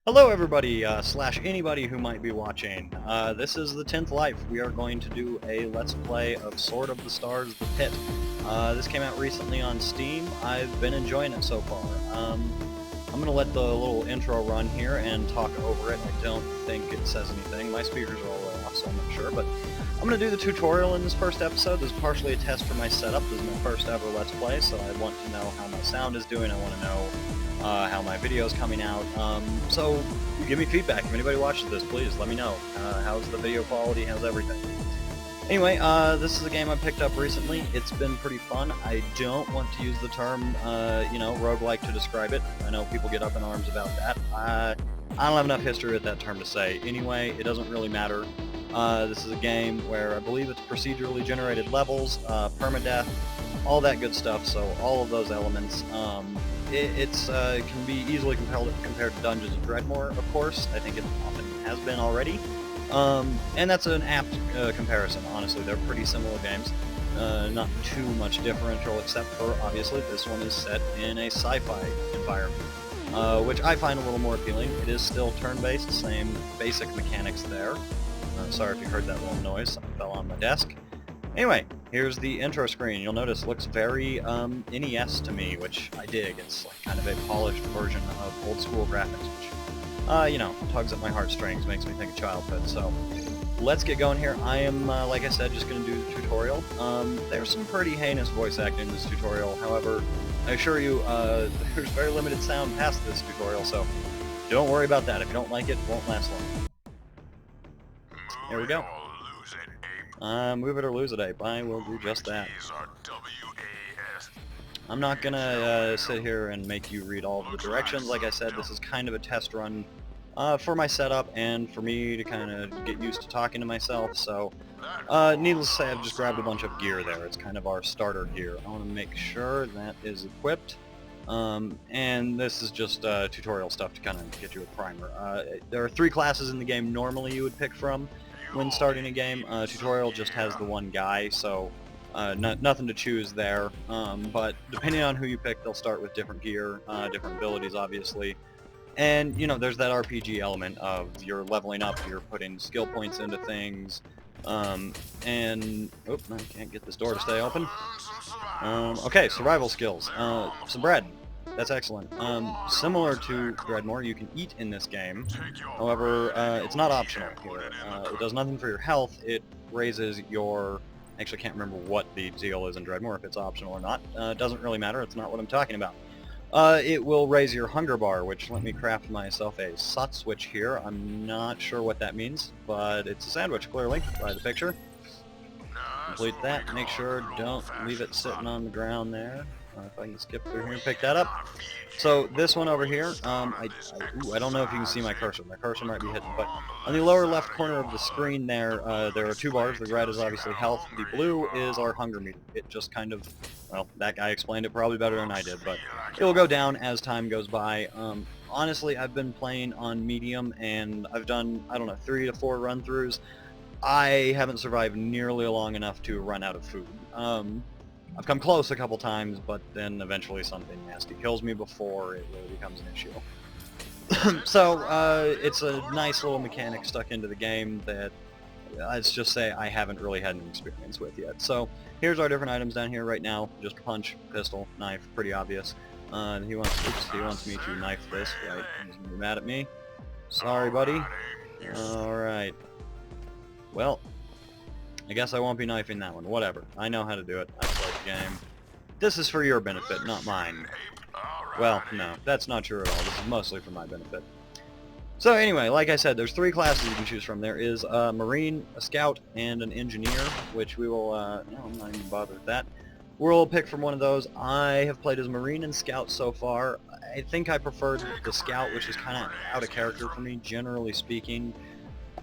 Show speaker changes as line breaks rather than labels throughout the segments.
Hello everybody, slash anybody who might be watching. This is the 10th Life. We are going to do a Let's Play of Sword of the Stars, The Pit. This came out recently on Steam. I've been enjoying it so far. I'm going to let the little intro run here and talk over it. I don't think it says anything. My speakers are all the way off, so I'm not sure, but I'm going to do the tutorial in this first episode. This is partially a test for my setup. This is my first ever Let's Play, so I want to know how my sound is doing. I want to know how my video is coming out. So give me feedback. If anybody watches this, please let me know. How's the video quality? How's everything? Anyway, this is a game I picked up recently. It's been pretty fun. I don't want to use the term, roguelike to describe it. I know people get up in arms about that. I don't have enough history with that term to say. Anyway, it doesn't really matter. This is a game where I believe it's procedurally generated levels, permadeath, all that good stuff, so all of those elements. It can be easily compared to Dungeons & Dreadmore, of course. I think it often has been already. And that's an apt comparison, honestly. They're pretty similar games. Not too much differential, except for, obviously, this one is set in a sci-fi environment, which I find a little more appealing. It is still turn-based, same basic mechanics there. Sorry if you heard that little noise. Something fell on my desk. Anyway, here's the intro screen. You'll notice it looks very NES to me, which I dig. It's like kind of a polished version of old school graphics, which, tugs at my heartstrings, makes me think of childhood. So, let's get going here. I am, like I said, just going to do the tutorial. There's some pretty heinous voice acting in this tutorial. However, I assure you, there's very limited sound past this tutorial, so don't worry about that. If you don't like it won't last long. There we go. Move it or lose it, ape. I will do just that. I'm not gonna sit here and make you read all of the directions. Like I said, this is kind of a test run for my setup and for me to kind of get used to talking to myself. So, needless to say, I've just grabbed a bunch of gear there. It's kind of our starter gear. I want to make sure that is equipped. And this is just tutorial stuff to kind of get you a primer. There are 3 classes in the game normally you would pick from when starting a game. Tutorial just has the one guy, so nothing to choose there. But depending on who you pick, they'll start with different gear, different abilities, obviously. And, there's that RPG element of you're leveling up, you're putting skill points into things. And, I can't get this door to stay open. Okay, survival skills. Some bread. That's excellent. Similar to Dreadmore, you can eat in this game. However, it's not optional here. It does nothing for your health. It raises your... Actually, I can't remember what the deal is in Dreadmore, if it's optional or not. It doesn't really matter. It's not what I'm talking about. It will raise your hunger bar, which let me craft myself a sot switch here. I'm not sure what that means, but it's a sandwich, clearly, by the picture. Complete that. Make sure don't leave it sitting on the ground there. If I can skip through here and pick that up. So this one over here, I don't know if you can see my cursor. My cursor might be hidden, but on the lower left corner of the screen there are 2 bars. The red is obviously health. The blue is our hunger meter. It just kind of, well, that guy explained it probably better than I did, but it will go down as time goes by. Honestly, I've been playing on medium, and I've done, 3 to 4 run-throughs. I haven't survived nearly long enough to run out of food. I've come close a couple times, but then eventually something nasty kills me before it really becomes an issue. So, it's a nice little mechanic stuck into the game that, let's just say, I haven't really had an experience with yet. So, here's our different items down here right now. Just punch, pistol, knife, pretty obvious. He wants me to knife this, right? He's gonna be mad at me. Sorry, buddy. Alright. Well, I guess I won't be knifing that one. Whatever. I know how to do it. I played the game. This is for your benefit, not mine. Well, no, that's not true at all. This is mostly for my benefit. So anyway, like I said, there's 3 classes you can choose from. There is a Marine, a Scout, and an Engineer, which we will, no, I'm not even bothered with that. We'll pick from one of those. I have played as Marine and Scout so far. I think I preferred the Scout, which is kind of out of character for me, generally speaking.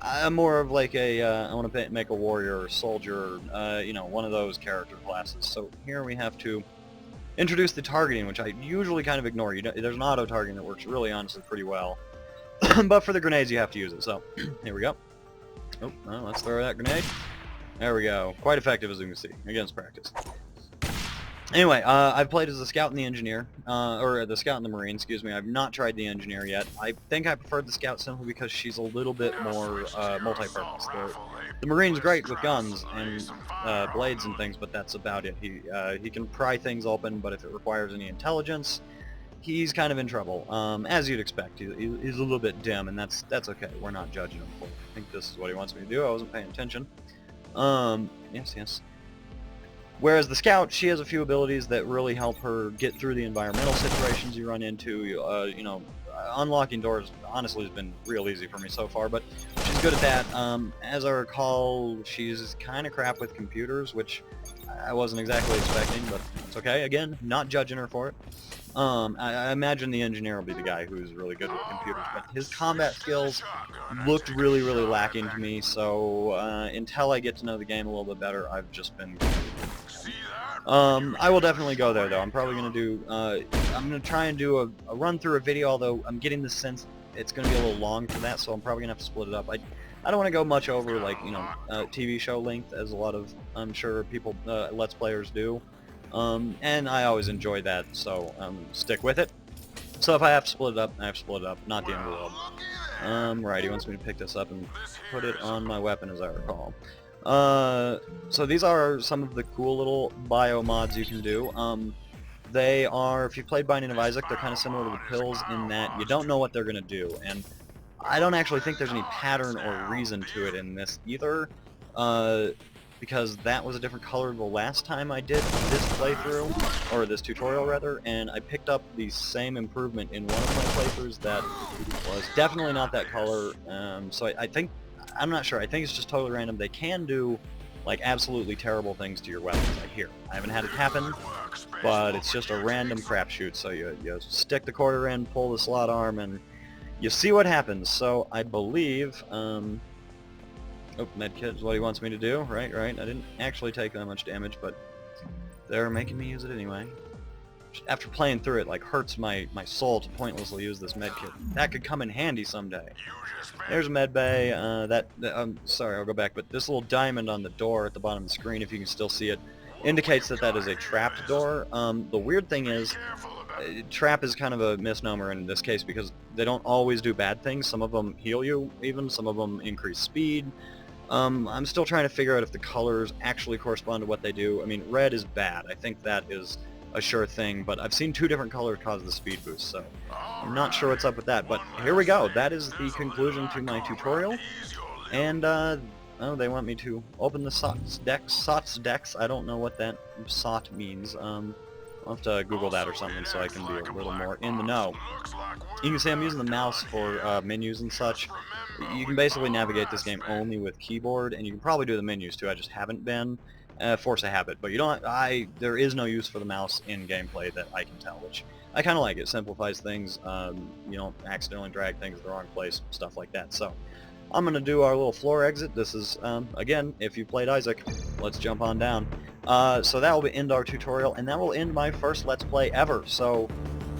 I'm more of like a, I want to make a warrior or soldier, one of those character classes. So here we have to introduce the targeting, which I usually kind of ignore. There's an auto-targeting that works really, honestly, pretty well. But for the grenades, you have to use it. So here we go. Oh, well, let's throw that grenade. There we go. Quite effective, as you can see, against practice. Anyway, I've played as the Scout and the Engineer, or the Scout and the Marine, excuse me. I've not tried the Engineer yet. I think I preferred the Scout simply because she's a little bit more multi-purpose. The Marine's great with guns and blades and things, but that's about it. He can pry things open, but if it requires any intelligence, he's kind of in trouble, as you'd expect. He's a little bit dim, and that's okay. We're not judging him for it. I think this is what he wants me to do. I wasn't paying attention. Yes. Whereas the Scout, she has a few abilities that really help her get through the environmental situations you run into. Unlocking doors honestly has been real easy for me so far, but she's good at that. As I recall, she's kind of crap with computers, which I wasn't exactly expecting, but it's okay. Again, not judging her for it. I imagine the Engineer will be the guy who's really good with computers, but his combat skills looked really lacking to me, so until I get to know the game a little bit better, I've just been... I will definitely go there, though. I'm probably going to do... I'm going to try and do a run-through a video, although I'm getting the sense it's going to be a little long for that, so I'm probably going to have to split it up. I don't want to go much over, like, TV show length, as a lot of, I'm sure, people, Let's Players do. And I always enjoy that, so stick with it. So if I have to split it up, I have to split it up. Not the end of the world. Right, he wants me to pick this up and put it on my weapon, as I recall. So these are some of the cool little bio mods you can do. They are, if you've played Binding of Isaac, they're kind of similar to the pills in that you don't know what they're going to do, and I don't actually think there's any pattern or reason to it in this either, because that was a different color the last time I did this playthrough, or this tutorial rather, and I picked up the same improvement in one of my playthroughs that was definitely not that color, so I think, I'm not sure, I think it's just totally random. They can do like absolutely terrible things to your weapons, I hear. I haven't had it happen, but it's just a random crapshoot, so you stick the quarter in, pull the slot arm, and you see what happens. So I believe, oh, medkit is what he wants me to do, right, I didn't actually take that much damage, but they're making me use it anyway. After playing through it, like, hurts my soul to pointlessly use this medkit. That could come in handy someday. There's a medbay, I'm sorry, I'll go back, but this little diamond on the door at the bottom of the screen, if you can still see it, indicates that that is a trapped door. The weird thing is, trap is kind of a misnomer in this case because they don't always do bad things. Some of them heal you, even. Some of them increase speed. I'm still trying to figure out if the colors actually correspond to what they do. I mean, red is bad. I think that is a sure thing, but I've seen two different colors cause the speed boost, so I'm not sure what's up with that. But here we go. That is the conclusion to my tutorial. And, oh, they want me to open the SOTS decks. I don't know what that SOT means. I'll have to Google that or something so I can be a little more in the know. You can see I'm using the mouse for menus and such. You can basically navigate this game only with keyboard, and you can probably do the menus too. I just haven't been. Force a habit, but you don't. There is no use for the mouse in gameplay that I can tell, which I kind of like. It simplifies things. You don't accidentally drag things to the wrong place, stuff like that. So I'm gonna do our little floor exit. This is again, if you played Isaac, let's jump on down. So that will end our tutorial, and that will end my first Let's Play ever. So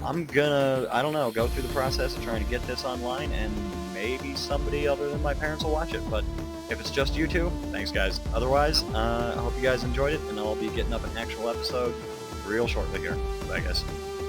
I'm gonna, I don't know, go through the process of trying to get this online, and maybe somebody other than my parents will watch it, but if it's just you two, thanks guys. Otherwise, I hope you guys enjoyed it, and I'll be getting up an actual episode real shortly here. Bye guys.